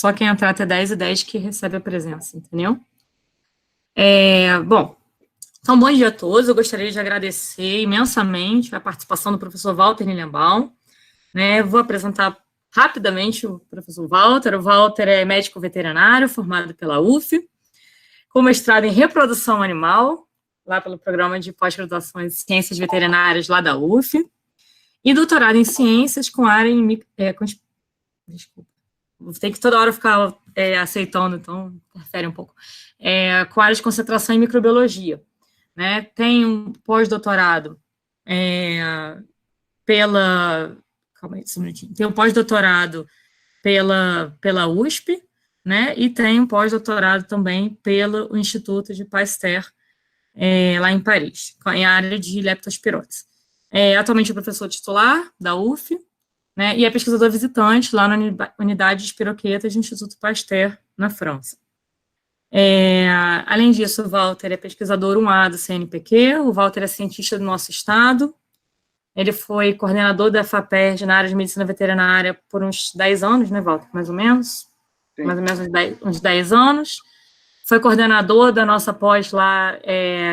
só quem entrar até 10h10 que recebe a presença, entendeu? Bom, então, bom dia a todos. Eu gostaria de agradecer imensamente a participação do professor Walter Nillenbaum, né? Vou apresentar rapidamente o professor Walter. O Walter é médico veterinário, formado pela UF, com mestrado em reprodução animal, lá pelo programa de pós-graduação em ciências veterinárias lá da UF, e doutorado em ciências com área em... desculpa, tem que toda hora ficar aceitando, então interfere um pouco. Com área de concentração em microbiologia, né? Tem um pós-doutorado calma aí, só um minutinho. Tem um pós-doutorado pela USP, né? E tem um pós-doutorado também pelo Instituto de Pasteur, lá em Paris, em área de leptospirose. Atualmente é professor titular da UF, né? E é pesquisador visitante lá na unidade de espiroquetas do Instituto Pasteur, na França. Além disso, o Walter é pesquisador 1A do CNPq, o Walter é cientista do nosso estado, ele foi coordenador da FAPERJ na área de medicina veterinária por uns 10 anos, né, Walter? Mais ou menos? Sim. Mais ou menos uns 10 anos. Foi coordenador da nossa pós lá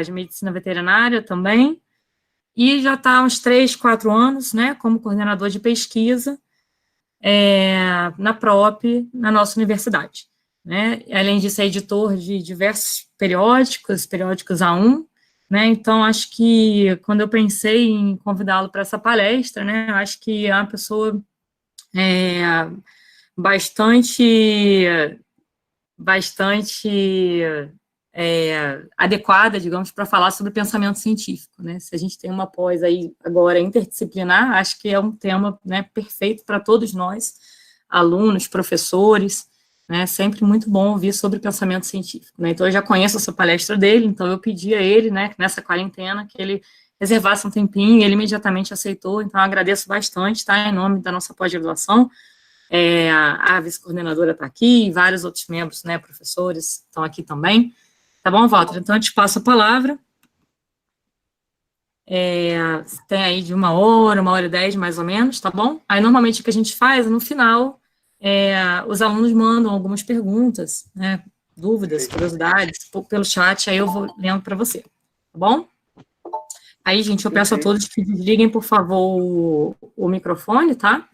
de medicina veterinária também. E já está há uns 3, 4 anos, né, como coordenador de pesquisa na PROP, na nossa universidade. Né? Além disso, é editor de diversos periódicos A1, né? Então, acho que quando eu pensei em convidá-lo para essa palestra, né, acho que é uma pessoa bastante adequada, digamos, para falar sobre pensamento científico, né? Se a gente tem uma pós aí agora interdisciplinar, acho que é um tema, né, perfeito para todos nós, alunos, professores, né? Sempre muito bom ouvir sobre pensamento científico, né? Então, eu já conheço essa palestra dele, então eu pedi a ele, né, nessa quarentena, que ele reservasse um tempinho, e ele imediatamente aceitou, então eu agradeço bastante, tá? Em nome da nossa pós-graduação. A vice-coordenadora está aqui, e vários outros membros, né, professores, estão aqui também. Tá bom, Walter? Então, eu te passo a palavra. Tem aí de 1h e 10, mais ou menos, tá bom? Aí, normalmente, o que a gente faz, no final, os alunos mandam algumas perguntas, né, dúvidas, curiosidades, pelo chat, aí eu vou lendo para você, tá bom? Aí, gente, eu peço a todos que desliguem, por favor, o microfone, tá?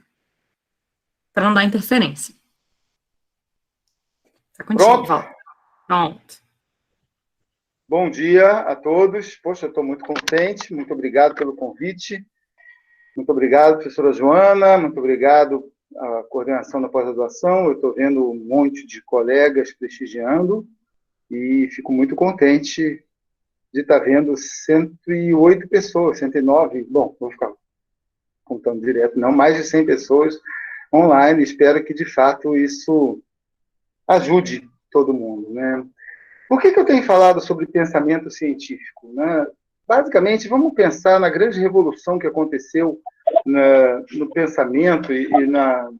Para não dar interferência. Tá contigo, Walter. Pronto. Bom dia a todos. Poxa, eu estou muito contente. Muito obrigado pelo convite. Muito obrigado, professora Joana. Muito obrigado à coordenação da pós-graduação. Eu estou vendo um monte de colegas prestigiando e fico muito contente de estar vendo 108 pessoas, 109. Bom, vou ficar contando direto, não, mais de 100 pessoas online. Espero que, de fato, isso ajude todo mundo, né? Por que eu tenho falado sobre pensamento científico, né? Basicamente, vamos pensar na grande revolução que aconteceu no pensamento e na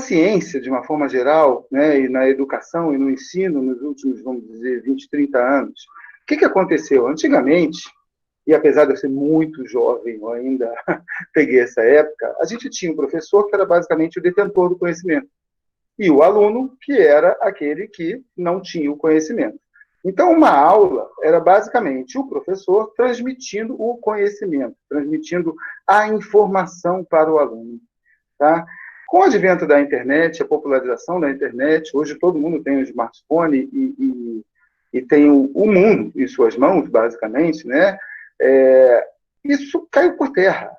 ciência, de uma forma geral, né? E na educação e no ensino nos últimos, vamos dizer, 20, 30 anos. O que aconteceu? Antigamente, e apesar de eu ser muito jovem, eu ainda peguei essa época, a gente tinha um professor que era basicamente o detentor do conhecimento, e o aluno, que era aquele que não tinha o conhecimento. Então, uma aula era basicamente o professor transmitindo o conhecimento, transmitindo a informação para o aluno. Tá? Com o advento da internet, a popularização da internet, hoje todo mundo tem um smartphone e tem o mundo em suas mãos, basicamente, né? Isso caiu por terra.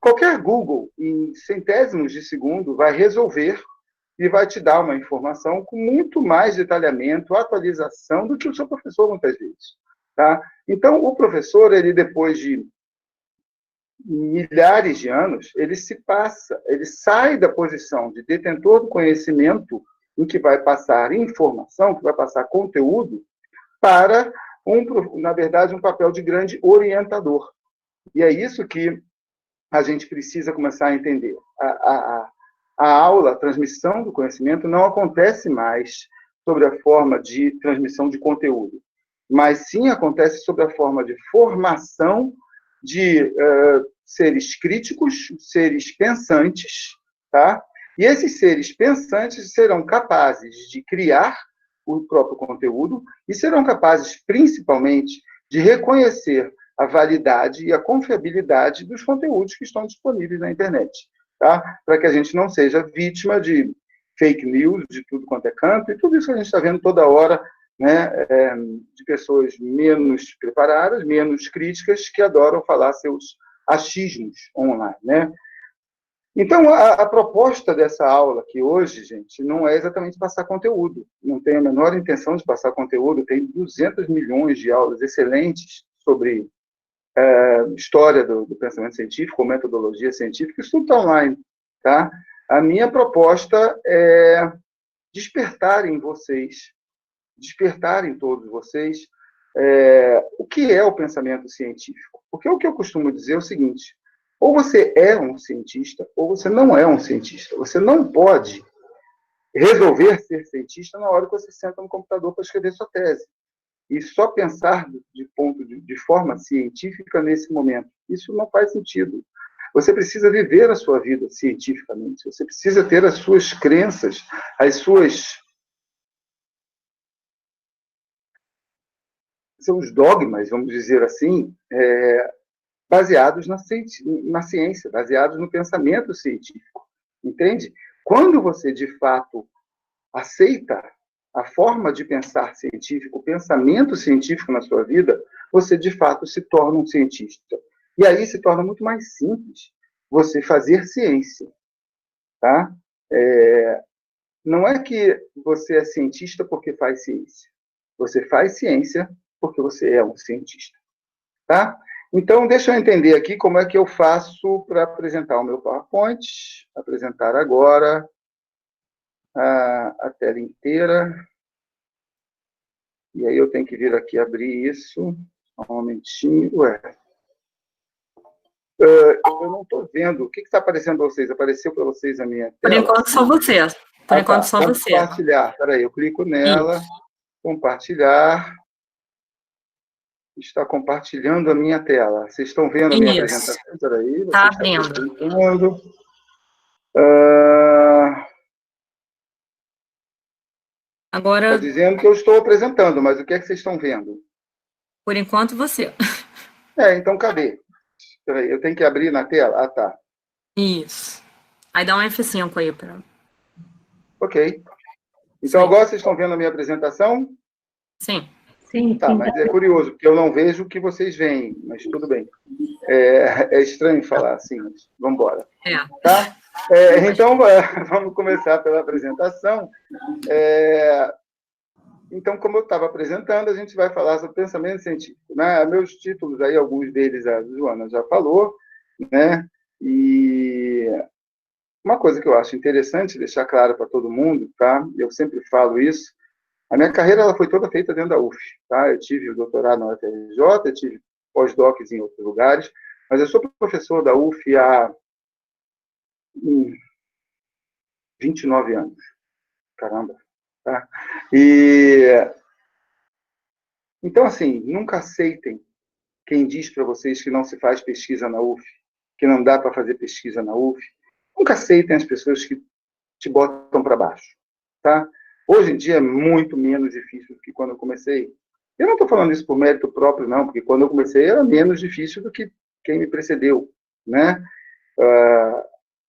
Qualquer Google, em centésimos de segundo, vai resolver e vai te dar uma informação com muito mais detalhamento, atualização do que o seu professor, muitas vezes. Tá? Então, o professor, ele depois de milhares de anos, ele sai da posição de detentor do conhecimento, em que vai passar informação, que vai passar conteúdo, para, na verdade, um papel de grande orientador. E é isso que a gente precisa começar a entender. A aula, a transmissão do conhecimento não acontece mais sobre a forma de transmissão de conteúdo, mas sim acontece sobre a forma de formação de seres críticos, seres pensantes, tá? E esses seres pensantes serão capazes de criar o próprio conteúdo e serão capazes, principalmente, de reconhecer a validade e a confiabilidade dos conteúdos que estão disponíveis na internet, tá? Para que a gente não seja vítima de fake news, de tudo quanto é canto, e tudo isso que a gente está vendo toda hora, né, de pessoas menos preparadas, menos críticas, que adoram falar seus achismos online, né? Então, a proposta dessa aula aqui hoje, gente, não é exatamente passar conteúdo. Não tenho a menor intenção de passar conteúdo. Tem 200 milhões de aulas excelentes sobre história do pensamento científico, metodologia científica, isso tudo está online, tá? A minha proposta é despertar em vocês, despertar em todos vocês, o que é o pensamento científico. Porque o que eu costumo dizer é o seguinte: ou você é um cientista, ou você não é um cientista. Você não pode resolver ser cientista na hora que você senta no computador para escrever sua tese. E só pensar de forma científica nesse momento. Isso não faz sentido. Você precisa viver a sua vida cientificamente. Você precisa ter as suas crenças, seus dogmas, vamos dizer assim, baseados na ciência, baseados no pensamento científico. Entende? Quando você, de fato, aceita a forma de pensar científico, o pensamento científico na sua vida, você, de fato, se torna um cientista. E aí se torna muito mais simples você fazer ciência. Tá? Não é que você é cientista porque faz ciência. Você faz ciência porque você é um cientista. Tá? Então, deixa eu entender aqui como é que eu faço para apresentar o meu PowerPoint. Apresentar agora a tela inteira. E aí eu tenho que vir aqui abrir isso. Um momentinho. Eu não estou vendo. O que está aparecendo para vocês? Apareceu para vocês a minha tela? Por enquanto, só você. Por enquanto, só você. Compartilhar. Espera aí, eu clico nela. Isso. Compartilhar. Está compartilhando a minha tela. Vocês estão vendo a minha apresentação? Espera aí. Está abrindo. Agora... Está dizendo que eu estou apresentando, mas o que é que vocês estão vendo? Por enquanto, você. Então cadê? Espera aí, eu tenho que abrir na tela? Ah, tá. Isso. Aí dá um F5 aí. Ok. Então, agora vocês estão vendo a minha apresentação? Sim. Tá, mas é curioso, porque eu não vejo o que vocês veem, mas tudo bem. É estranho falar assim, mas vamos embora. Tá? Então, vamos começar pela apresentação. Então, como eu estava apresentando, a gente vai falar sobre pensamento científico. Né? Meus títulos aí, alguns deles a Joana já falou, né? E uma coisa que eu acho interessante deixar claro para todo mundo, tá? Eu sempre falo isso. A minha carreira ela foi toda feita dentro da UF. Tá? Eu tive o doutorado na UFRJ, eu tive pós-docs em outros lugares, mas eu sou professor da UF há 29 anos. Caramba. Tá? Então, assim, nunca aceitem quem diz para vocês que não se faz pesquisa na UF, que não dá para fazer pesquisa na UF. Nunca aceitem as pessoas que te botam para baixo. Tá? Hoje em dia é muito menos difícil do que quando eu comecei. Eu não estou falando isso por mérito próprio, não, porque quando eu comecei era menos difícil do que quem me precedeu. Né?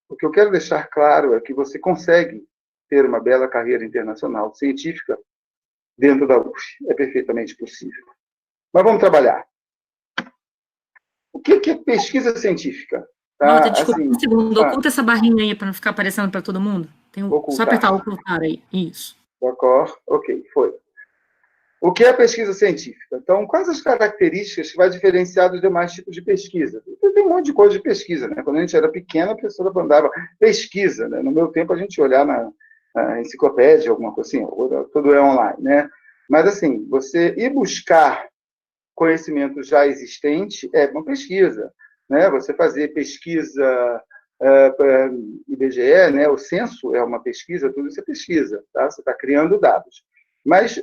O que eu quero deixar claro é que você consegue ter uma bela carreira internacional científica dentro da UF. É perfeitamente possível. Mas vamos trabalhar. O que é pesquisa científica? Tá? Marta, desculpa, um segundo. Oculta essa barrinha aí para não ficar aparecendo para todo mundo. Só apertar o ocultar aí. Isso. D'accord. Ok, foi. O que é pesquisa científica? Então, quais as características que vai diferenciar dos demais tipos de pesquisa? Tem um monte de coisa de pesquisa, né? Quando a gente era pequena, a pessoa mandava pesquisa, né? No meu tempo, a gente olhar na enciclopédia, alguma coisa assim, tudo é online, né? Mas, assim, você ir buscar conhecimento já existente é uma pesquisa, né? Você fazer pesquisa IBGE, né? O censo é uma pesquisa, tudo isso é pesquisa, tá? Você está criando dados. Mas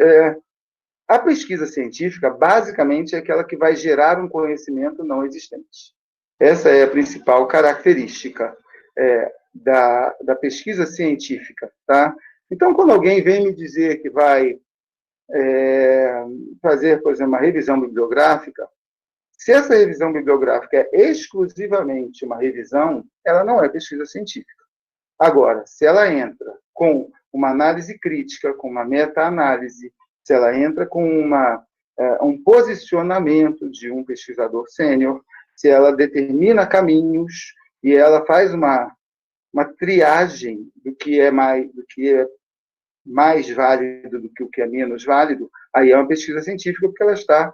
a pesquisa científica, basicamente, é aquela que vai gerar um conhecimento não existente. Essa é a principal característica da pesquisa científica, tá? Então, quando alguém vem me dizer que vai fazer, por exemplo, uma revisão bibliográfica, se essa revisão bibliográfica é exclusivamente uma revisão, ela não é pesquisa científica. Agora, se ela entra com uma análise crítica, com uma meta-análise, se ela entra com um posicionamento de um pesquisador sênior, se ela determina caminhos e ela faz uma triagem do que é mais válido do que o que é menos válido, aí é uma pesquisa científica porque ela está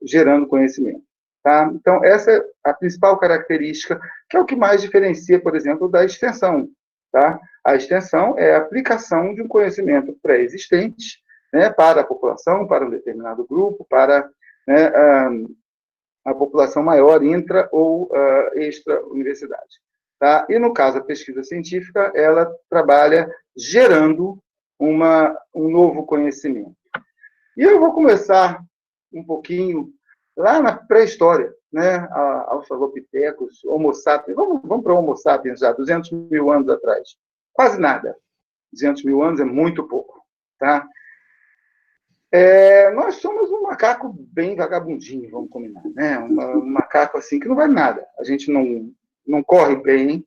gerando conhecimento. Tá? Então, essa é a principal característica, que é o que mais diferencia, por exemplo, da extensão. Tá? A extensão é a aplicação de um conhecimento pré-existente, né, para a população, para um determinado grupo, para, né, a população maior, intra ou extra-universidade. Tá? E, no caso, a pesquisa científica, ela trabalha gerando um novo conhecimento. E eu vou começar um pouquinho lá na pré-história, né? Australopithecus, Homo sapiens. Vamos para o Homo sapiens já, 200 mil anos atrás. Quase nada. 200 mil anos é muito pouco. Tá? Nós somos um macaco bem vagabundinho, vamos combinar. Né? Um macaco assim que não vale nada. A gente não corre bem,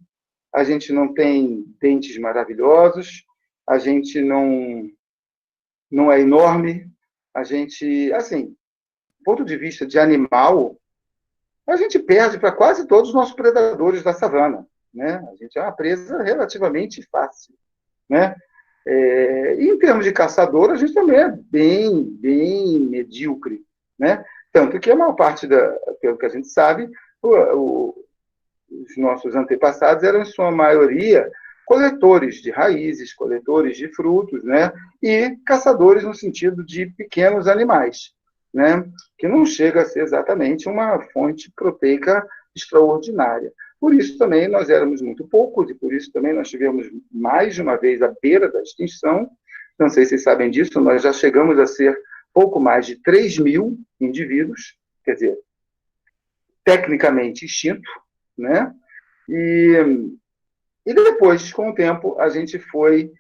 a gente não tem dentes maravilhosos, a gente não é enorme, a gente, assim, do ponto de vista de animal, a gente perde para quase todos os nossos predadores da savana. Né? A gente é uma presa relativamente fácil. Né? E em termos de caçador, a gente também é bem medíocre. Né? Tanto que a maior parte, pelo que a gente sabe, os nossos antepassados eram, em sua maioria, coletores de raízes, coletores de frutos, né? E caçadores no sentido de pequenos animais, né? Que não chega a ser exatamente uma fonte proteica extraordinária. Por isso também nós éramos muito poucos, e por isso também nós tivemos mais de uma vez à beira da extinção. Não sei se vocês sabem disso, nós já chegamos a ser pouco mais de 3 mil indivíduos, quer dizer, tecnicamente extinto, né? E depois, com o tempo, a gente foi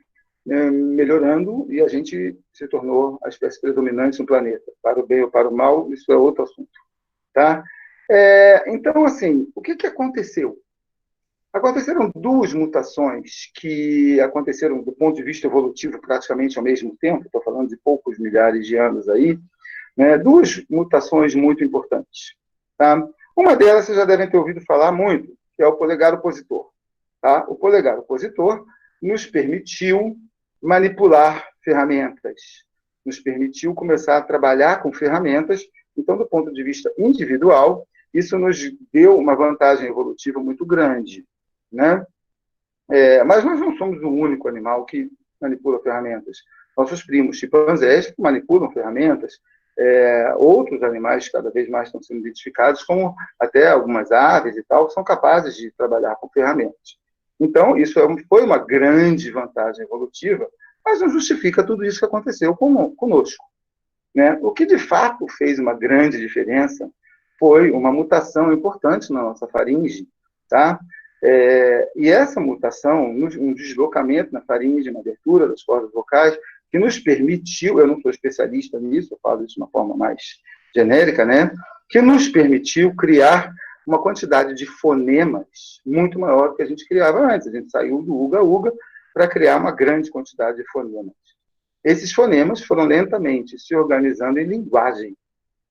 melhorando e a gente se tornou a espécie predominante no planeta. Para o bem ou para o mal, isso é outro assunto. Tá? Então, assim, o que aconteceu? Aconteceram duas mutações que aconteceram do ponto de vista evolutivo praticamente ao mesmo tempo, estou falando de poucos milhares de anos aí, né? Duas mutações muito importantes. Tá? Uma delas vocês já devem ter ouvido falar muito, que é o polegar opositor. Tá? O polegar opositor nos permitiu manipular ferramentas, nos permitiu começar a trabalhar com ferramentas. Então, do ponto de vista individual, isso nos deu uma vantagem evolutiva muito grande. Né? Mas nós não somos o único animal que manipula ferramentas. Nossos primos chimpanzés manipulam ferramentas. Outros animais cada vez mais estão sendo identificados, como até algumas aves e tal, que são capazes de trabalhar com ferramentas. Então, isso foi uma grande vantagem evolutiva, mas não justifica tudo isso que aconteceu conosco. Né? O que, de fato, fez uma grande diferença foi uma mutação importante na nossa faringe. Tá? E essa mutação, um deslocamento na faringe, na abertura das cordas vocais, que nos permitiu, eu não sou especialista nisso, eu falo isso de uma forma mais genérica, né? Que nos permitiu criar uma quantidade de fonemas muito maior do que a gente criava antes. A gente saiu do uga-uga para criar uma grande quantidade de fonemas. Esses fonemas foram lentamente se organizando em linguagem,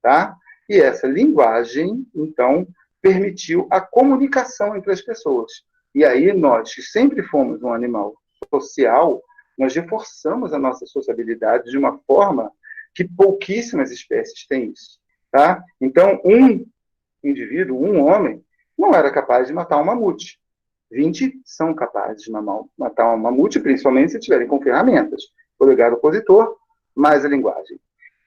tá? E essa linguagem, então, permitiu a comunicação entre as pessoas. E aí nós, que sempre fomos um animal social, nós reforçamos a nossa sociabilidade de uma forma que pouquíssimas espécies têm isso. Tá? Então, um indivíduo, um homem, não era capaz de matar um mamute. 20 são capazes de matar um mamute, principalmente se tiverem com ferramentas. Polegar opositor, mais a linguagem.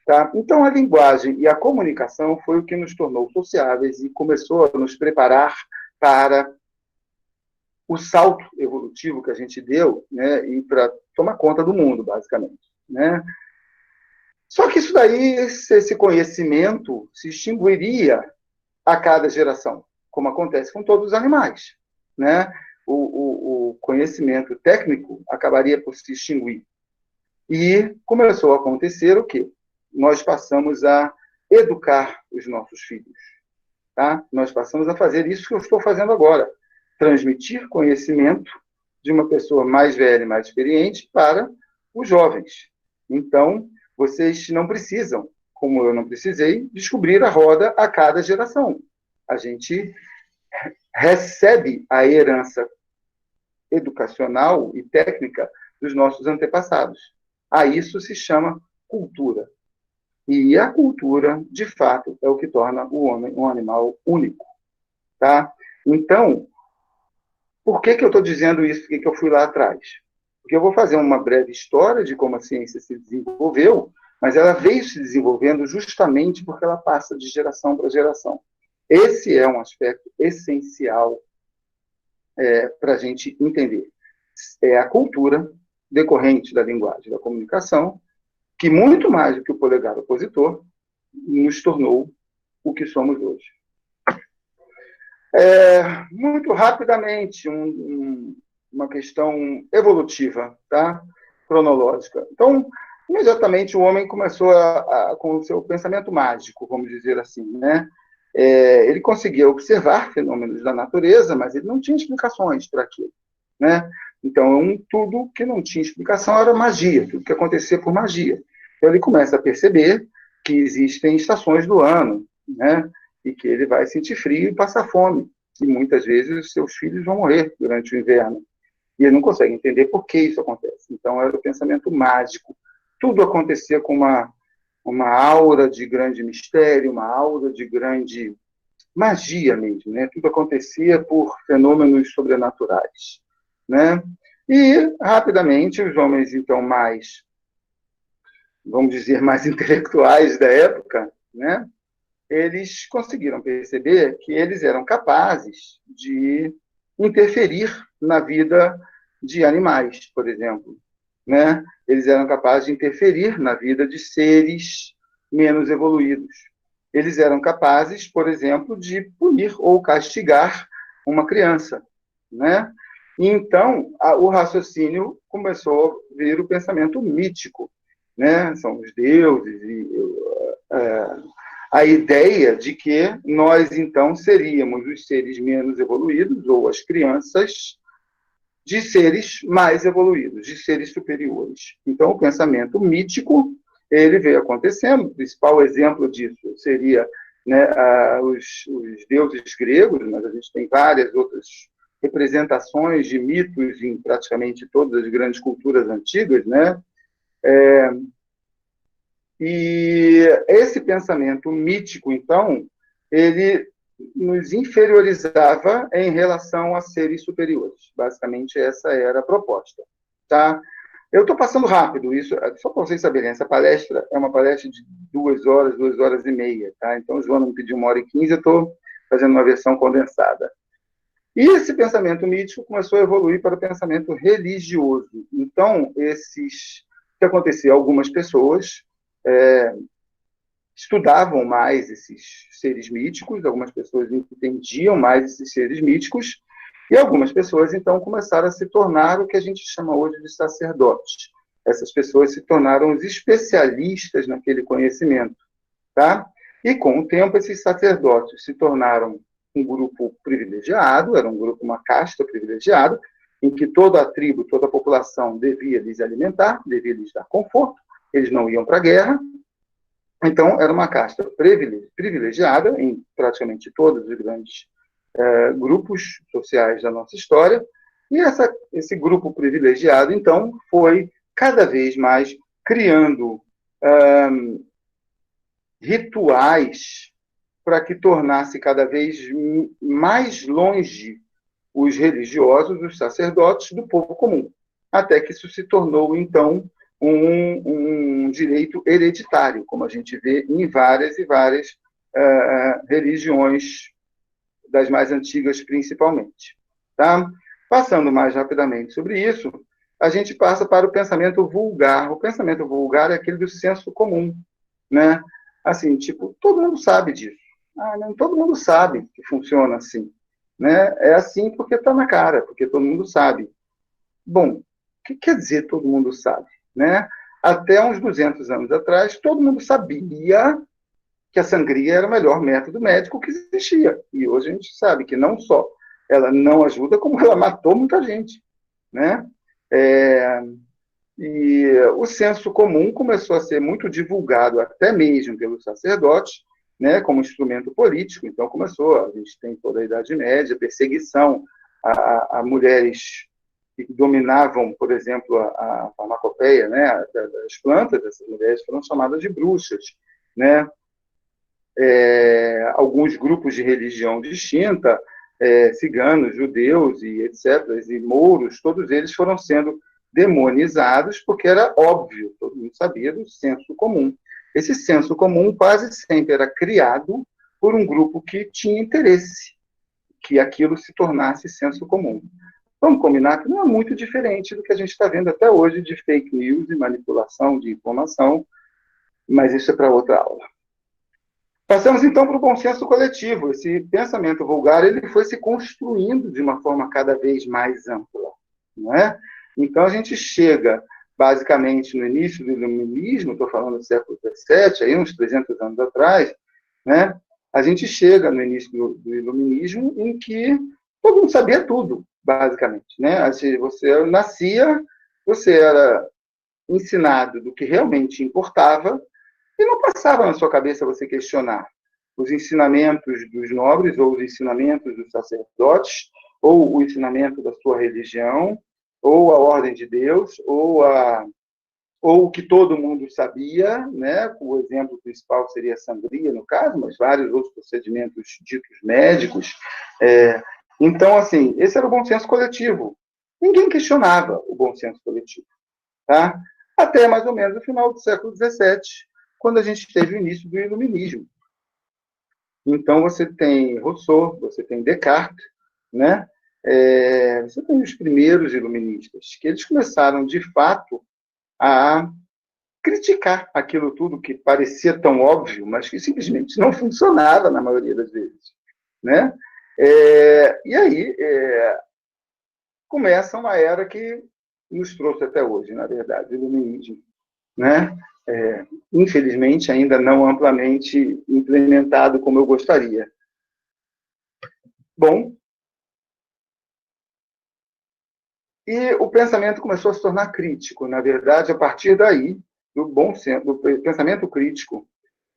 Tá? Então, a linguagem e a comunicação foi o que nos tornou sociáveis e começou a nos preparar para o salto evolutivo que a gente deu, né, e para tomar conta do mundo, basicamente. Né? Só que isso daí, esse conhecimento se extinguiria a cada geração, como acontece com todos os animais. Né? o conhecimento técnico acabaria por se extinguir. E começou a acontecer o quê? Nós passamos a educar os nossos filhos. Tá? Nós passamos a fazer isso que eu estou fazendo agora. Transmitir conhecimento de uma pessoa mais velha e mais experiente para os jovens. Então, vocês não precisam, como eu não precisei, descobrir a roda a cada geração. A gente recebe a herança educacional e técnica dos nossos antepassados. A isso se chama cultura. E a cultura, de fato, é o que torna o homem um animal único. Tá? Então, por que eu estou dizendo isso? Por que eu fui lá atrás? Porque eu vou fazer uma breve história de como a ciência se desenvolveu, mas ela veio se desenvolvendo justamente porque ela passa de geração para geração. Esse é um aspecto essencial para a gente entender. É a cultura decorrente da linguagem, da comunicação, que muito mais do que o polegar opositor, nos tornou o que somos hoje. Muito rapidamente, uma questão evolutiva, tá? Cronológica. Então, imediatamente o homem começou com o seu pensamento mágico, vamos dizer assim, né? Ele conseguia observar fenômenos da natureza, mas ele não tinha explicações para aquilo, né? Então, tudo que não tinha explicação era magia, tudo que acontecia por magia. Então, ele começa a perceber que existem estações do ano, né? E que ele vai sentir frio e passar fome. E muitas vezes os seus filhos vão morrer durante o inverno. E ele não consegue entender por que isso acontece. Então, era o pensamento mágico. Tudo acontecia com uma aura de grande mistério, uma aura de grande magia mesmo, né? Tudo acontecia por fenômenos sobrenaturais, né? E, rapidamente, os homens, então, vamos dizer, mais intelectuais da época, né? Eles conseguiram perceber que eles eram capazes de interferir na vida de animais, por exemplo, né? Eles eram capazes de interferir na vida de seres menos evoluídos. Eles eram capazes, por exemplo, de punir ou castigar uma criança, né? E então, o raciocínio começou a vir o pensamento mítico, né? São os deuses e a ideia de que nós, então, seríamos os seres menos evoluídos, ou as crianças de seres mais evoluídos, de seres superiores. Então, o pensamento mítico, ele veio acontecendo. O principal exemplo disso seria, né, os deuses gregos, mas a gente tem várias outras representações de mitos em praticamente todas as grandes culturas antigas, né? E esse pensamento mítico, então, ele nos inferiorizava em relação a seres superiores. Basicamente, essa era a proposta. Tá? Eu estou passando rápido isso, só para vocês saberem, essa palestra é uma palestra de 2 horas e meia. Tá? Então, o João me pediu 1h15, eu estou fazendo uma versão condensada. E esse pensamento mítico começou a evoluir para o pensamento religioso. Então, o que acontecia? Algumas pessoas estudavam mais esses seres míticos, algumas pessoas entendiam mais esses seres míticos, e algumas pessoas, então, começaram a se tornar o que a gente chama hoje de sacerdotes. Essas pessoas se tornaram os especialistas naquele conhecimento, tá? E, com o tempo, esses sacerdotes se tornaram um grupo privilegiado, era um grupo, uma casta privilegiada, em que toda a tribo, toda a população devia lhes alimentar, devia lhes dar conforto, eles não iam para a guerra. Então, era uma casta privilegiada em praticamente todos os grandes grupos sociais da nossa história. E esse grupo privilegiado, então, foi cada vez mais criando rituais para que tornasse cada vez mais longe os religiosos, os sacerdotes, do povo comum. Até que isso se tornou, então, um direito hereditário, como a gente vê em várias e várias religiões, das mais antigas principalmente. Tá? Passando mais rapidamente sobre isso, a gente passa para o pensamento vulgar. O pensamento vulgar é aquele do senso comum, né? Assim, tipo, todo mundo sabe disso. Não, todo mundo sabe que funciona assim. né? É assim porque está na cara, porque todo mundo sabe. Bom, o que quer dizer todo mundo sabe, né? Até uns 200 anos atrás, todo mundo sabia que a sangria era o melhor método médico que existia. E hoje a gente sabe que não só ela não ajuda, como ela matou muita gente, né? E o senso comum começou a ser muito divulgado até mesmo pelos sacerdotes, né, como instrumento político. Então a gente tem toda a Idade Média, perseguição a mulheres que dominavam, por exemplo, a farmacopeia, né, das plantas. Essas mulheres foram chamadas de bruxas, né? Alguns grupos de religião distinta, ciganos, judeus e etc., e mouros, todos eles foram sendo demonizados porque era óbvio, todo mundo sabia do senso comum. Esse senso comum quase sempre era criado por um grupo que tinha interesse que aquilo se tornasse senso comum. Vamos combinar que não é muito diferente do que a gente está vendo até hoje de fake news e manipulação de informação, mas isso é para outra aula. Passamos, então, para o bom senso coletivo. Esse pensamento vulgar ele foi se construindo de uma forma cada vez mais ampla, não é? Então, a gente chega, basicamente, no início do iluminismo, estou falando do século XVII, aí, uns 300 anos atrás, né? A gente chega no início do iluminismo em que todo mundo sabia tudo, basicamente, né? Assim, você nascia, você era ensinado do que realmente importava, e não passava na sua cabeça você questionar os ensinamentos dos nobres, ou os ensinamentos dos sacerdotes, ou o ensinamento da sua religião, ou a ordem de Deus, ou o que todo mundo sabia, né? O exemplo principal seria a sangria, no caso, mas vários outros procedimentos ditos médicos. Então, assim, esse era o bom senso coletivo. Ninguém questionava o bom senso coletivo, tá? Até mais ou menos o final do século XVII, quando a gente teve o início do iluminismo. Então, você tem Rousseau, você tem Descartes, né? Você tem os primeiros iluministas, que eles começaram, de fato, a criticar aquilo tudo que parecia tão óbvio, mas que simplesmente não funcionava na maioria das vezes, né? E aí começa uma era que nos trouxe até hoje, na verdade, o iluminismo, né? Infelizmente, ainda não amplamente implementado como eu gostaria. Bom, e o pensamento começou a se tornar crítico. Na verdade, a partir daí, do pensamento crítico,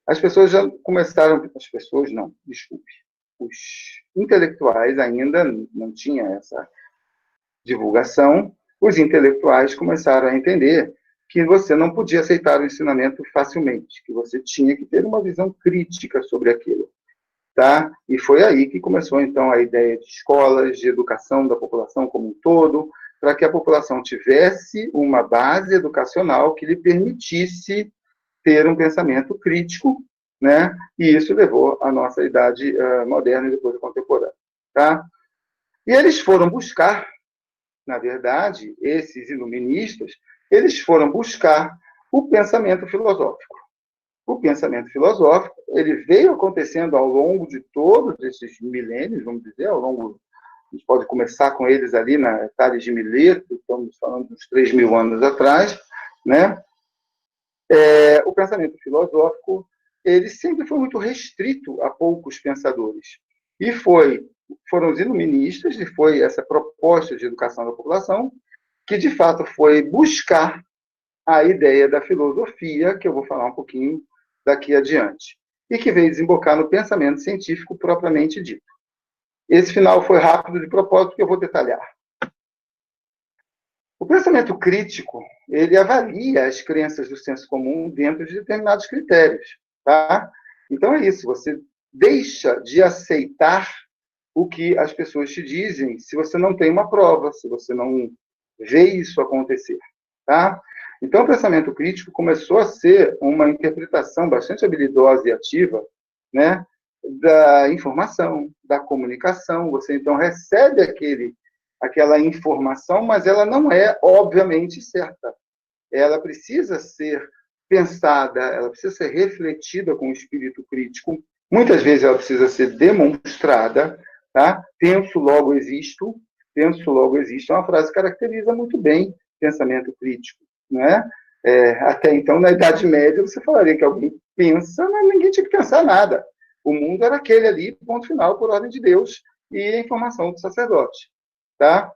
as pessoas já começaram... As pessoas não, desculpe. Os intelectuais ainda não tinham essa divulgação. Os intelectuais começaram a entender que você não podia aceitar o ensinamento facilmente, que você tinha que ter uma visão crítica sobre aquilo. Tá? E foi aí que começou, então, a ideia de escolas, de educação da população como um todo, para que a população tivesse uma base educacional que lhe permitisse ter um pensamento crítico, né? E isso levou à nossa idade moderna e depois contemporânea. Tá? E eles foram buscar, na verdade, esses iluministas, eles foram buscar o pensamento filosófico. O pensamento filosófico, ele veio acontecendo ao longo de todos esses milênios, vamos dizer, a gente pode começar com eles ali na Tales de Mileto, estamos falando dos 3.000 anos atrás, né? O pensamento filosófico, ele sempre foi muito restrito a poucos pensadores. E foram os iluministas, e foi essa proposta de educação da população, que de fato foi buscar a ideia da filosofia, que eu vou falar um pouquinho daqui adiante, e que veio desembocar no pensamento científico propriamente dito. Esse final foi rápido de propósito, que eu vou detalhar. O pensamento crítico, ele avalia as crenças do senso comum dentro de determinados critérios, tá? Então é isso, você deixa de aceitar o que as pessoas te dizem se você não tem uma prova, se você não vê isso acontecer, tá? Então, o pensamento crítico começou a ser uma interpretação bastante habilidosa e ativa, né, da informação, da comunicação. Você, então, recebe aquela informação, mas ela não é, obviamente, certa. Ela precisa ser pensada, ela precisa ser refletida com o espírito crítico. Muitas vezes ela precisa ser demonstrada, tá? Penso, logo existo. Penso, logo existo é uma frase que caracteriza muito bem pensamento crítico, não é? Até então, na Idade Média, você falaria que alguém pensa, mas ninguém tinha que pensar nada. O mundo era aquele ali, ponto final, por ordem de Deus e a informação do sacerdote, tá?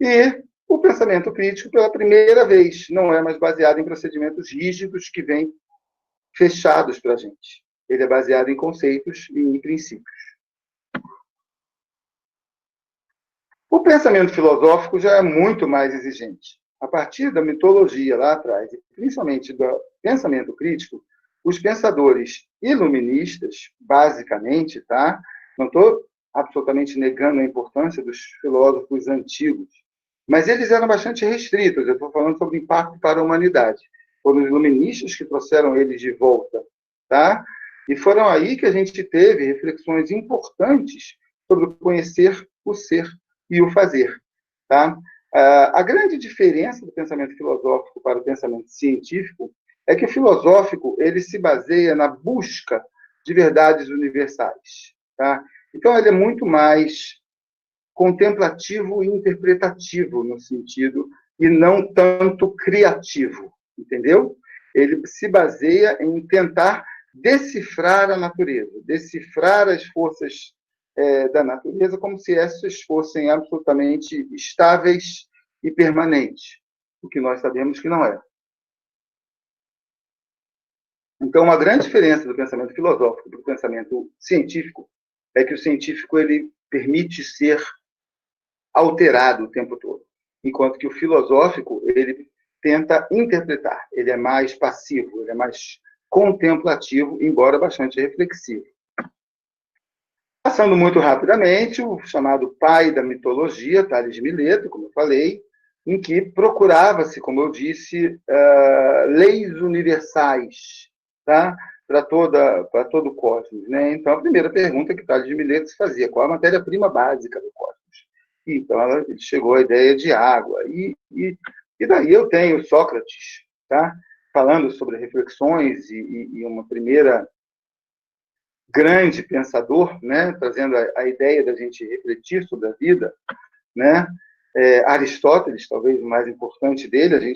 E o pensamento crítico, pela primeira vez, não é mais baseado em procedimentos rígidos que vêm fechados para a gente. Ele é baseado em conceitos e em princípios. O pensamento filosófico já é muito mais exigente. A partir da mitologia lá atrás, e principalmente do pensamento crítico, os pensadores iluministas, basicamente, tá? Não estou absolutamente negando a importância dos filósofos antigos, mas eles eram bastante restritos. Eu estou falando sobre o impacto para a humanidade. Foram os iluministas que trouxeram eles de volta, tá? E foram aí que a gente teve reflexões importantes sobre o conhecer, o ser e o fazer, tá? A grande diferença do pensamento filosófico para o pensamento científico é que o filosófico ele se baseia na busca de verdades universais, tá? Então ele é muito mais contemplativo e interpretativo no sentido e não tanto criativo, entendeu? Ele se baseia em tentar decifrar a natureza, decifrar as forças da natureza como se essas fossem absolutamente estáveis e permanentes, o que nós sabemos que não é. Então, uma grande diferença do pensamento filosófico para o pensamento científico é que o científico ele permite ser alterado o tempo todo, enquanto que o filosófico ele tenta interpretar, ele é mais passivo, ele é mais contemplativo, embora bastante reflexivo. Passando muito rapidamente, o chamado pai da mitologia, Tales de Mileto, como eu falei, em que procurava-se, como eu disse, leis universais, tá? para todo o cosmos. Né? Então, a primeira pergunta que Tales de Mileto se fazia, qual a matéria-prima básica do cosmos? Então, ele chegou à ideia de água. E daí eu tenho Sócrates, tá? falando sobre reflexões e uma primeira grande pensador, né? trazendo a ideia da gente refletir sobre a vida, né? Aristóteles, talvez o mais importante dele,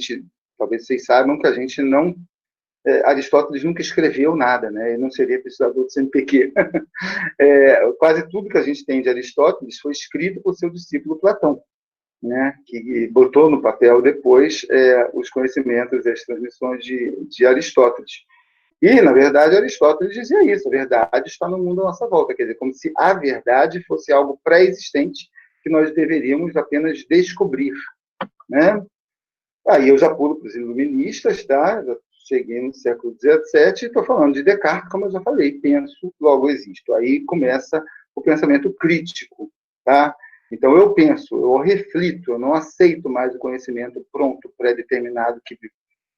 talvez vocês saibam que a gente não... Aristóteles nunca escreveu nada, né? Ele não seria pesquisador do CNPq. Quase tudo que a gente tem de Aristóteles foi escrito por seu discípulo Platão, né? que botou no papel depois os conhecimentos e as transmissões de Aristóteles. E, na verdade, Aristóteles dizia isso, a verdade está no mundo à nossa volta, quer dizer, como se a verdade fosse algo pré-existente que nós deveríamos apenas descobrir. Né? Aí eu já pulo para os iluministas, tá? Já cheguei no século XVII e estou falando de Descartes, como eu já falei, penso, logo existo. Aí começa o pensamento crítico. Tá? Então eu penso, eu reflito, eu não aceito mais o conhecimento pronto, pré-determinado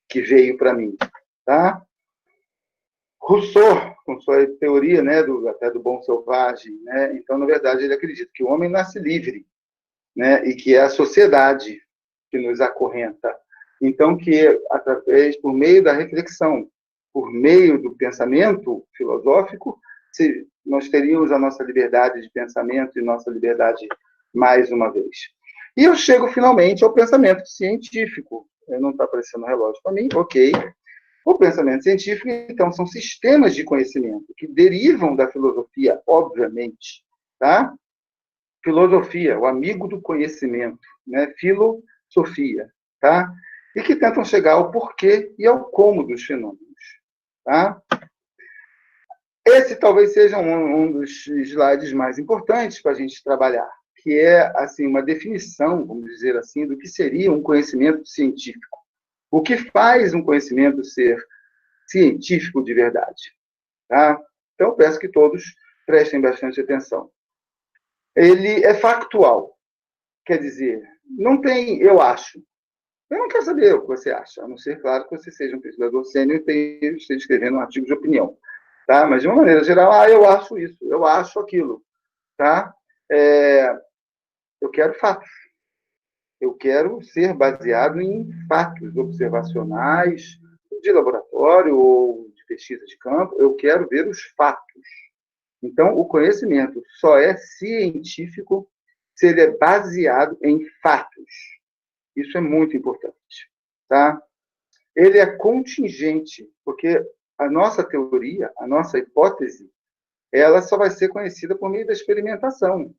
que veio para mim. Tá? Rousseau, com sua teoria, né, até do bom selvagem, né, então, na verdade, ele acredita que o homem nasce livre, né, e que é a sociedade que nos acorrenta. Então, que por meio da reflexão, por meio do pensamento filosófico, nós teríamos a nossa liberdade de pensamento e nossa liberdade mais uma vez. E eu chego finalmente ao pensamento científico. Não está aparecendo o relógio para mim, ok. O pensamento científico, então, são sistemas de conhecimento que derivam da filosofia, obviamente, tá? Filosofia, o amigo do conhecimento, né? Filosofia, tá? E que tentam chegar ao porquê e ao como dos fenômenos, tá? Esse talvez seja um dos slides mais importantes para a gente trabalhar, que é, assim, uma definição, vamos dizer assim, do que seria um conhecimento científico. O que faz um conhecimento ser científico de verdade? Tá? Então, peço que todos prestem bastante atenção. Ele é factual. Quer dizer, não tem eu acho. Eu não quero saber o que você acha, a não ser, claro, que você seja um pesquisador sênior e esteja escrevendo um artigo de opinião. Tá? Mas, de uma maneira geral, eu acho isso, eu acho aquilo. Tá? Eu quero fatos. Eu quero ser baseado em fatos observacionais, de laboratório ou de pesquisa de campo. Eu quero ver os fatos. Então, o conhecimento só é científico se ele é baseado em fatos. Isso é muito importante, tá? Ele é contingente, porque a nossa teoria, a nossa hipótese, ela só vai ser conhecida por meio da experimentação,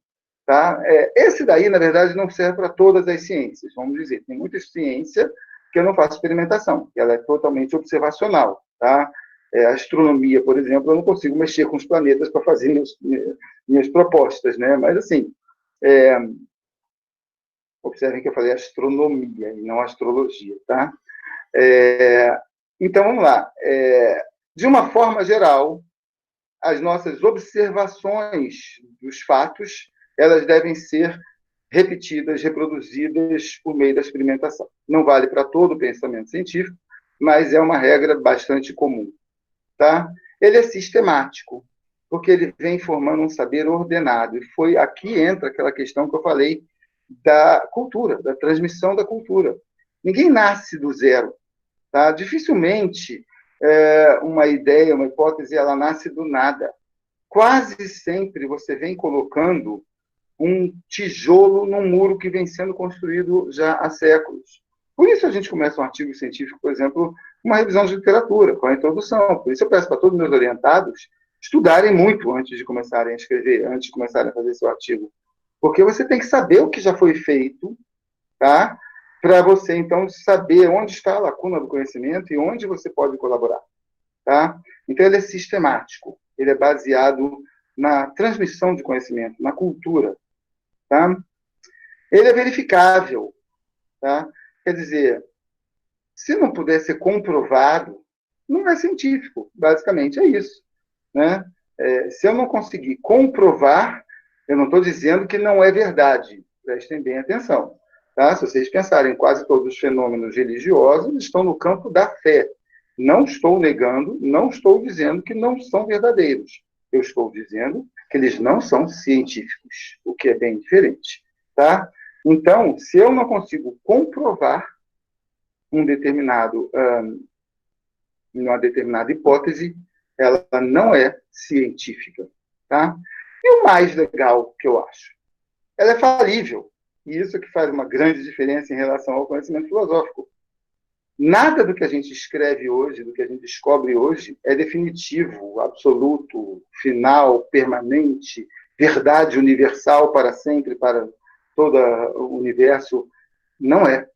tá? Esse daí, na verdade, não serve para todas as ciências, vamos dizer. Tem muita ciência que eu não faço experimentação, que ela é totalmente observacional, tá? A astronomia, por exemplo, eu não consigo mexer com os planetas para fazer minhas propostas, né? Mas, assim, observem que eu falei astronomia e não astrologia, tá? Então, vamos lá. De uma forma geral, as nossas observações dos fatos, elas devem ser repetidas, reproduzidas por meio da experimentação. Não vale para todo o pensamento científico, mas é uma regra bastante comum, tá? Ele é sistemático, porque ele vem formando um saber ordenado. E foi aqui entra aquela questão que eu falei da cultura, da transmissão da cultura. Ninguém nasce do zero, tá? Dificilmente uma ideia, uma hipótese, ela nasce do nada. Quase sempre você vem colocando um tijolo num muro que vem sendo construído já há séculos. Por isso a gente começa um artigo científico, por exemplo, uma revisão de literatura, com a introdução. Por isso eu peço para todos os meus orientados estudarem muito antes de começarem a escrever, antes de começarem a fazer seu artigo. Porque você tem que saber o que já foi feito, tá? Para você, então, saber onde está a lacuna do conhecimento e onde você pode colaborar, tá? Então, ele é sistemático, ele é baseado na transmissão de conhecimento, na cultura, tá? Ele é verificável, tá? Quer dizer, se não puder ser comprovado, não é científico, basicamente é isso, né? Se eu não conseguir comprovar, eu não estou dizendo que não é verdade, prestem bem atenção, tá? Se vocês pensarem, quase todos os fenômenos religiosos estão no campo da fé. Não estou negando, não estou dizendo que não são verdadeiros. Eu estou dizendo que eles não são científicos, o que é bem diferente, tá? Então, se eu não consigo comprovar uma determinada hipótese, ela não é científica, tá? E o mais legal que eu acho, ela é falível. E isso que faz uma grande diferença em relação ao conhecimento filosófico. Nada do que a gente escreve hoje, do que a gente descobre hoje, é definitivo, absoluto, final, permanente, verdade universal para sempre, para todo o universo. Não é.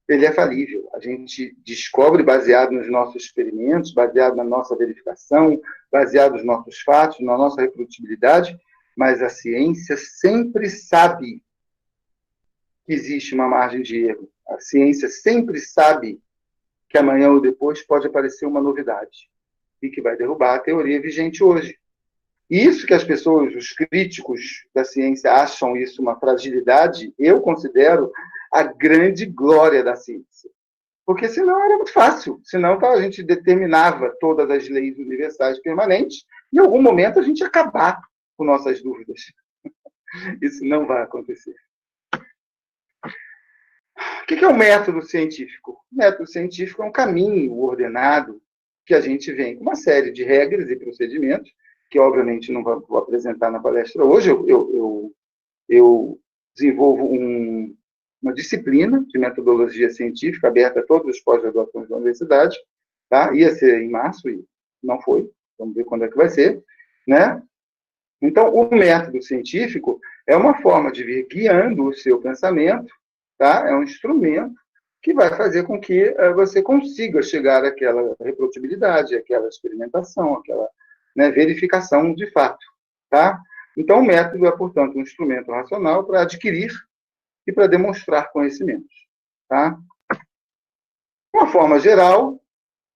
Ele é falível. A gente descobre baseado nos nossos experimentos, baseado na nossa verificação, baseado nos nossos fatos, na nossa reprodutibilidade, mas a ciência sempre sabe que existe uma margem de erro. A ciência sempre sabe que amanhã ou depois pode aparecer uma novidade e que vai derrubar a teoria vigente hoje. E isso que as pessoas, os críticos da ciência, acham isso uma fragilidade, eu considero a grande glória da ciência. Porque senão era muito fácil. Senão a gente determinava todas as leis universais permanentes e em algum momento a gente ia acabar com nossas dúvidas. Isso não vai acontecer. O que é o método científico? O método científico é um caminho ordenado que a gente vem com uma série de regras e procedimentos, que obviamente não vou apresentar na palestra hoje. Eu desenvolvo uma disciplina de metodologia científica aberta a todos os pós-graduações da universidade, tá? Ia ser em março e não foi. Vamos ver quando é que vai ser, né? Então, o método científico é uma forma de vir guiando o seu pensamento, tá? É um instrumento que vai fazer com que você consiga chegar àquela reprodutibilidade, àquela experimentação, àquela, né, verificação de fato, tá? Então, o método é, portanto, um instrumento racional para adquirir e para demonstrar conhecimentos, tá? De uma forma geral,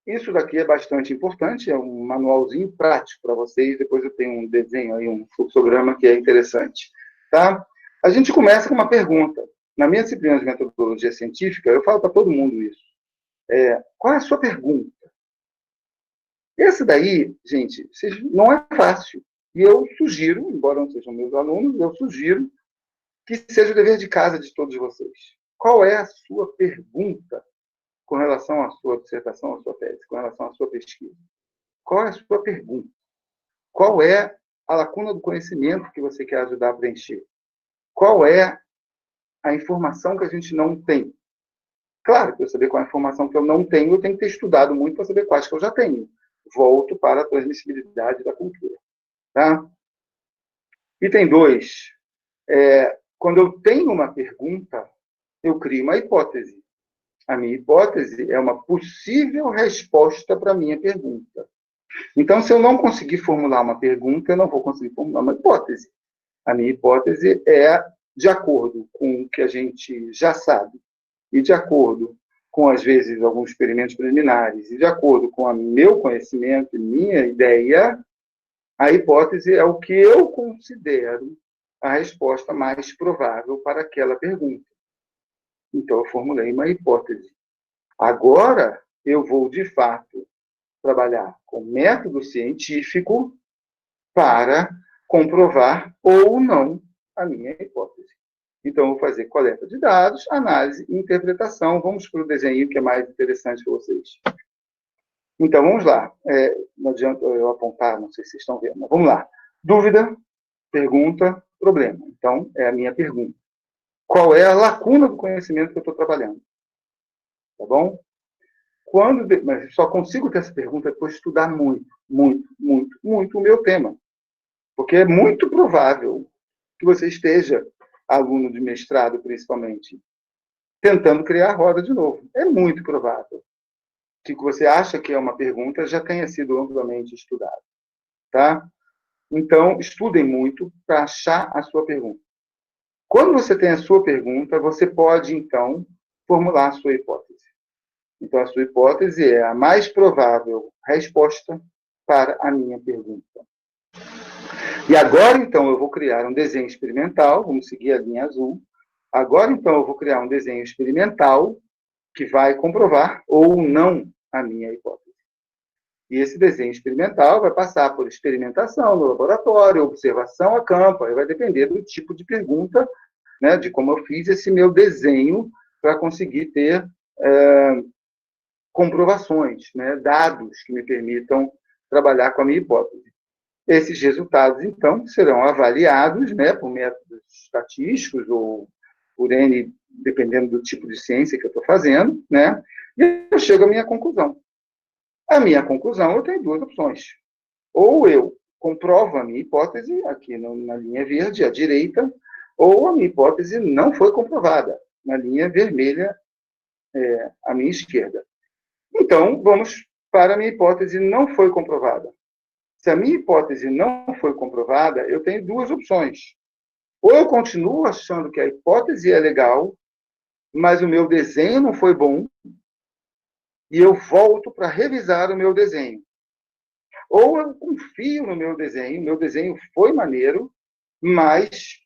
isso daqui é bastante importante, é um manualzinho prático para vocês, depois eu tenho um desenho aí, um fluxograma que é interessante, tá? A gente começa com uma pergunta. Na minha disciplina de metodologia científica, eu falo para todo mundo isso. Qual é a sua pergunta? Esse daí, gente, não é fácil. E eu sugiro, embora não sejam meus alunos, eu sugiro que seja o dever de casa de todos vocês. Qual é a sua pergunta com relação à sua dissertação, à sua tese, com relação à sua pesquisa? Qual é a sua pergunta? Qual é a lacuna do conhecimento que você quer ajudar a preencher? Qual é a informação que a gente não tem? Claro, para eu saber qual é a informação que eu não tenho, eu tenho que ter estudado muito para saber quais que eu já tenho. Volto para a transmissibilidade da cultura. Tá? Item 2. Quando eu tenho uma pergunta, eu crio uma hipótese. A minha hipótese é uma possível resposta para a minha pergunta. Então, se eu não conseguir formular uma pergunta, eu não vou conseguir formular uma hipótese. A minha hipótese é de acordo com o que a gente já sabe, e de acordo com, às vezes, alguns experimentos preliminares, e de acordo com o meu conhecimento e minha ideia, a hipótese é o que eu considero a resposta mais provável para aquela pergunta. Então, eu formulei uma hipótese. Agora, eu vou, de fato, trabalhar com método científico para comprovar ou não a minha hipótese. Então, eu vou fazer coleta de dados, análise e interpretação. Vamos para o desenho que é mais interessante para vocês. Então, vamos lá. Não adianta eu apontar, não sei se vocês estão vendo, mas vamos lá. Dúvida, pergunta, problema. Então, é a minha pergunta. Qual é a lacuna do conhecimento que eu estou trabalhando? Tá bom? Mas só consigo ter essa pergunta depois de estudar muito, muito, muito, muito o meu tema. Porque é muito provável que você esteja, aluno de mestrado principalmente, tentando criar a roda de novo. É muito provável que o que você acha que é uma pergunta já tenha sido amplamente estudado. Tá? Então, estudem muito para achar a sua pergunta. Quando você tem a sua pergunta, você pode, então, formular a sua hipótese. Então, a sua hipótese é a mais provável resposta para a minha pergunta. E agora, então, eu vou criar um desenho experimental, vamos seguir a linha azul. Agora, então, eu vou criar um desenho experimental que vai comprovar ou não a minha hipótese. E esse desenho experimental vai passar por experimentação no laboratório, observação a campo, aí vai depender do tipo de pergunta, né, de como eu fiz esse meu desenho para conseguir ter comprovações, né, dados que me permitam trabalhar com a minha hipótese. Esses resultados, então, serão avaliados, né, por métodos estatísticos ou por N, dependendo do tipo de ciência que eu estou fazendo, né, e eu chego à minha conclusão. A minha conclusão, eu tenho duas opções. Ou eu comprovo a minha hipótese, aqui na linha verde, à direita, ou a minha hipótese não foi comprovada, na linha vermelha, à minha esquerda. Então, vamos para a minha hipótese não foi comprovada. Se a minha hipótese não foi comprovada, eu tenho duas opções. Ou eu continuo achando que a hipótese é legal, mas o meu desenho não foi bom, e eu volto para revisar o meu desenho. Ou eu confio no meu desenho foi maneiro, mas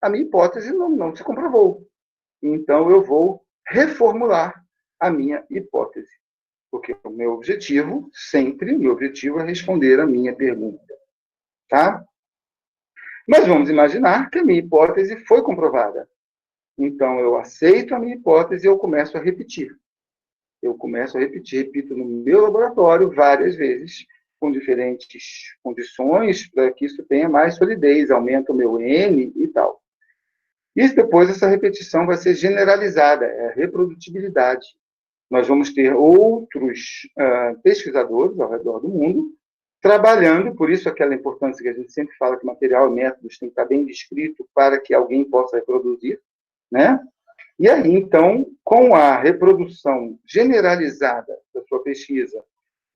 a minha hipótese não se comprovou. Então, eu vou reformular a minha hipótese. Porque o meu objetivo é responder a minha pergunta. Tá? Mas vamos imaginar que a minha hipótese foi comprovada. Então, eu aceito a minha hipótese e eu começo a repetir. Repito no meu laboratório várias vezes, com diferentes condições, para que isso tenha mais solidez, aumenta o meu N e tal. E depois essa repetição vai ser generalizada, é a reprodutibilidade. Nós vamos ter outros pesquisadores ao redor do mundo trabalhando, por isso aquela importância que a gente sempre fala que material e métodos tem que estar bem descrito para que alguém possa reproduzir, né? E aí, então, com a reprodução generalizada da sua pesquisa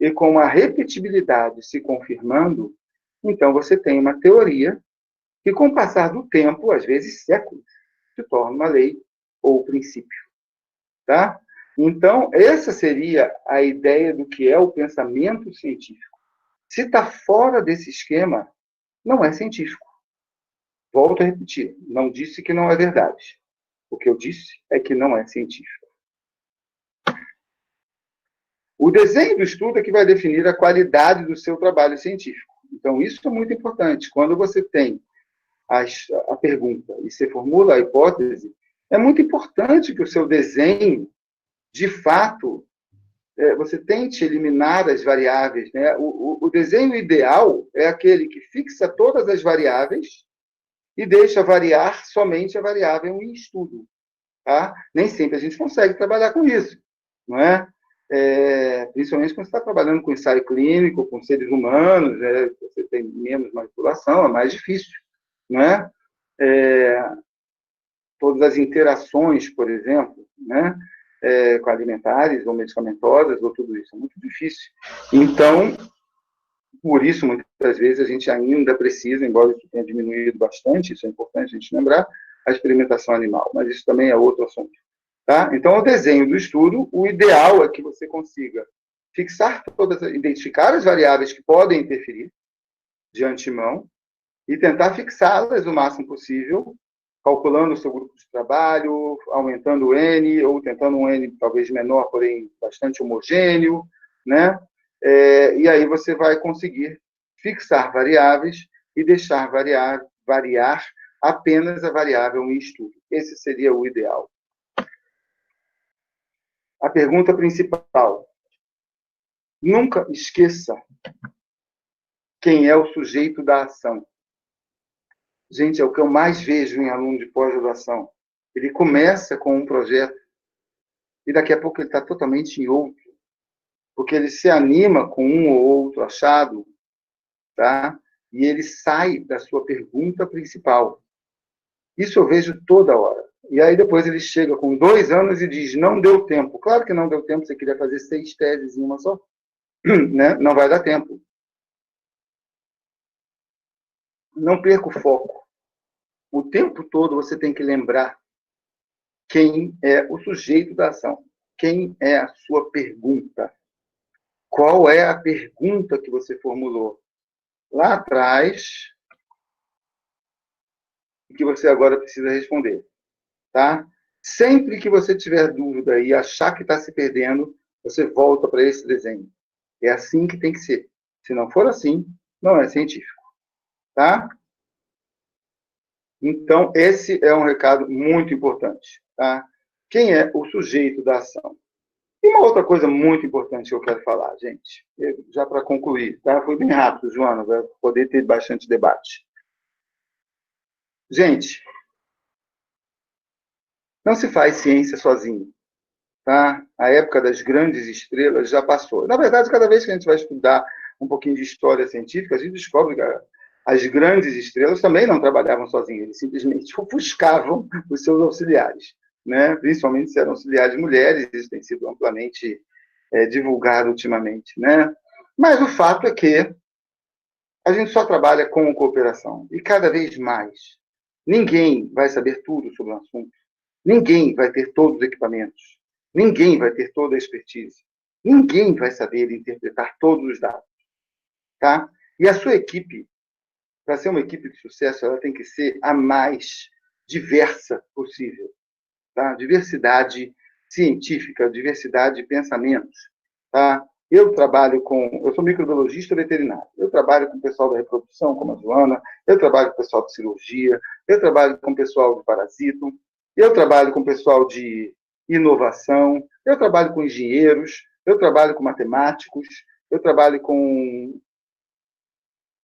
e com a repetibilidade se confirmando, então você tem uma teoria que, com o passar do tempo, às vezes séculos, se torna uma lei ou princípio. Tá? Então, essa seria a ideia do que é o pensamento científico. Se está fora desse esquema, não é científico. Volto a repetir, não disse que não é verdade. O que eu disse é que não é científico. O desenho do estudo é que vai definir a qualidade do seu trabalho científico. Então, isso é muito importante. Quando você tem a pergunta e você formula a hipótese, é muito importante que o seu desenho, de fato, você tente eliminar as variáveis, né? O desenho ideal é aquele que fixa todas as variáveis e deixa variar somente a variável em estudo. Tá? Nem sempre a gente consegue trabalhar com isso, não é? Principalmente quando você está trabalhando com ensaio clínico, com seres humanos, você tem menos manipulação, é mais difícil, não é? Todas as interações, por exemplo, né? Com alimentares ou medicamentosas, ou tudo isso, é muito difícil. Então, por isso, muitas vezes, a gente ainda precisa, embora isso tenha diminuído bastante, isso é importante a gente lembrar, a experimentação animal, mas isso também é outro assunto. Tá? Então, o desenho do estudo, o ideal é que você consiga fixar todas, identificar as variáveis que podem interferir de antemão e tentar fixá-las o máximo possível, calculando o seu grupo de trabalho, aumentando o N, ou tentando um N talvez menor, porém bastante homogêneo, né? E aí você vai conseguir fixar variáveis e deixar variar apenas a variável em estudo. Esse seria o ideal. A pergunta principal. Nunca esqueça quem é o sujeito da ação. Gente, é o que eu mais vejo em aluno de pós-graduação. Ele começa com um projeto e daqui a pouco ele está totalmente em outro, porque ele se anima com um ou outro achado, tá? E ele sai da sua pergunta principal. Isso eu vejo toda hora. E aí depois ele chega com 2 anos e diz, não deu tempo. Claro que não deu tempo, você queria fazer 6 teses em uma só. Né? Não vai dar tempo. Não perca o foco. O tempo todo você tem que lembrar quem é o sujeito da ação. Quem é a sua pergunta? Qual é a pergunta que você formulou lá atrás e que você agora precisa responder? Tá? Sempre que você tiver dúvida e achar que está se perdendo, você volta para esse desenho. É assim que tem que ser. Se não for assim, não é científico. Tá? Então, esse é um recado muito importante. Tá? Quem é o sujeito da ação? E uma outra coisa muito importante que eu quero falar, gente, já para concluir, tá? Foi bem rápido, Joana, vai poder ter bastante debate. Gente, não se faz ciência sozinho. Tá? A época das grandes estrelas já passou. Na verdade, cada vez que a gente vai estudar um pouquinho de história científica, a gente descobre que as grandes estrelas também não trabalhavam sozinhas, eles simplesmente ofuscavam os seus auxiliares, né? Principalmente se eram auxiliares mulheres, isso tem sido amplamente divulgado ultimamente, né? Mas o fato é que a gente só trabalha com cooperação, e cada vez mais. Ninguém vai saber tudo sobre o assunto, ninguém vai ter todos os equipamentos, ninguém vai ter toda a expertise, ninguém vai saber interpretar todos os dados, tá? E a sua equipe, para ser uma equipe de sucesso, ela tem que ser a mais diversa possível, tá? Diversidade científica, diversidade de pensamentos, tá? Eu sou microbiologista veterinário, eu trabalho com o pessoal da reprodução, como a Joana, eu trabalho com o pessoal de cirurgia, eu trabalho com o pessoal de parasito, eu trabalho com o pessoal de inovação, eu trabalho com engenheiros, eu trabalho com matemáticos, eu trabalho com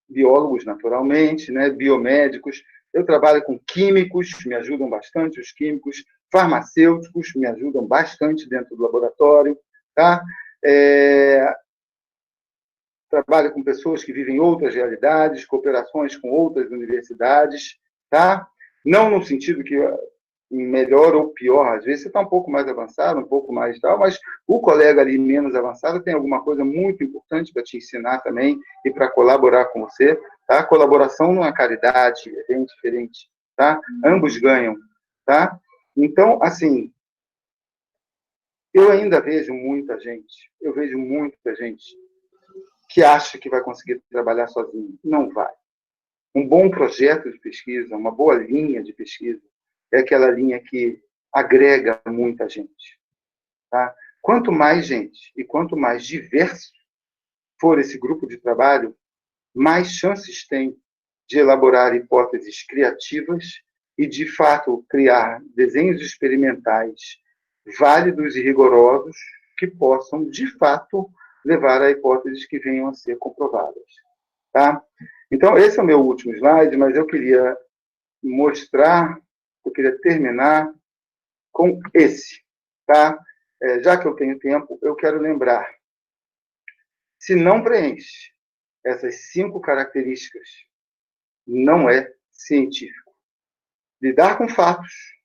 biólogos, naturalmente, né, biomédicos, eu trabalho com químicos, me ajudam bastante os químicos, farmacêuticos, me ajudam bastante dentro do laboratório, tá? Trabalho com pessoas que vivem outras realidades, cooperações com outras universidades, tá? Não no sentido que melhor ou pior, às vezes você está um pouco mais avançado, um pouco mais tal, mas o colega ali menos avançado tem alguma coisa muito importante para te ensinar também e para colaborar com você, tá? Colaboração não é caridade, é bem diferente, tá? Ambos ganham, tá? Então, assim, eu ainda vejo muita gente que acha que vai conseguir trabalhar sozinho. Não vai. Um bom projeto de pesquisa, uma boa linha de pesquisa, é aquela linha que agrega muita gente. Tá? Quanto mais gente e quanto mais diverso for esse grupo de trabalho, mais chances tem de elaborar hipóteses criativas e, de fato, criar desenhos experimentais válidos e rigorosos que possam, de fato, levar a hipóteses que venham a ser comprovadas. Tá? Então, esse é o meu último slide, mas eu queria terminar com esse. Tá? Já que eu tenho tempo, eu quero lembrar, se não preenche essas 5 características, não é científico. Lidar com fatos,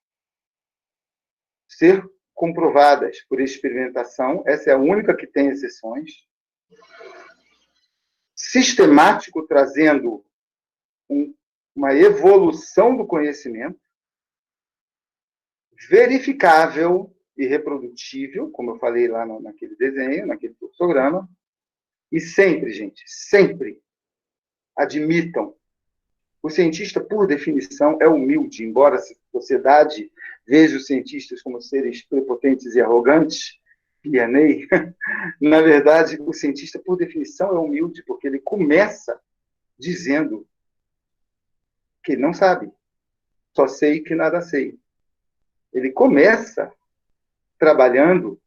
ser comprovadas por experimentação, essa é a única que tem exceções, sistemático, trazendo uma evolução do conhecimento, verificável e reprodutível, como eu falei lá naquele desenho, naquele fluxograma, e sempre, gente, sempre admitam, o cientista, por definição, é humilde, embora a sociedade veja os cientistas como seres prepotentes e arrogantes, Pianei, na verdade, o cientista, por definição, é humilde, porque ele começa dizendo que ele não sabe, só sei que nada sei. Ele começa trabalhando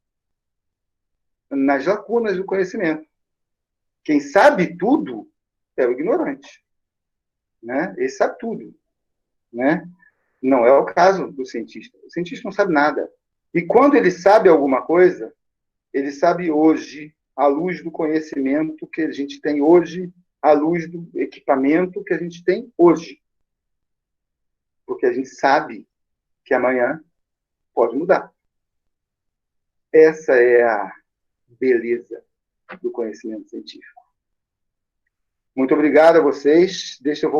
nas lacunas do conhecimento. Quem sabe tudo é o ignorante. Né? Ele sabe tudo. Né? Não é o caso do cientista. O cientista não sabe nada. E quando ele sabe alguma coisa, ele sabe hoje, à luz do conhecimento que a gente tem hoje, à luz do equipamento que a gente tem hoje. Porque a gente sabe que amanhã pode mudar. Essa é a beleza do conhecimento científico. Muito obrigado a vocês. Deixa eu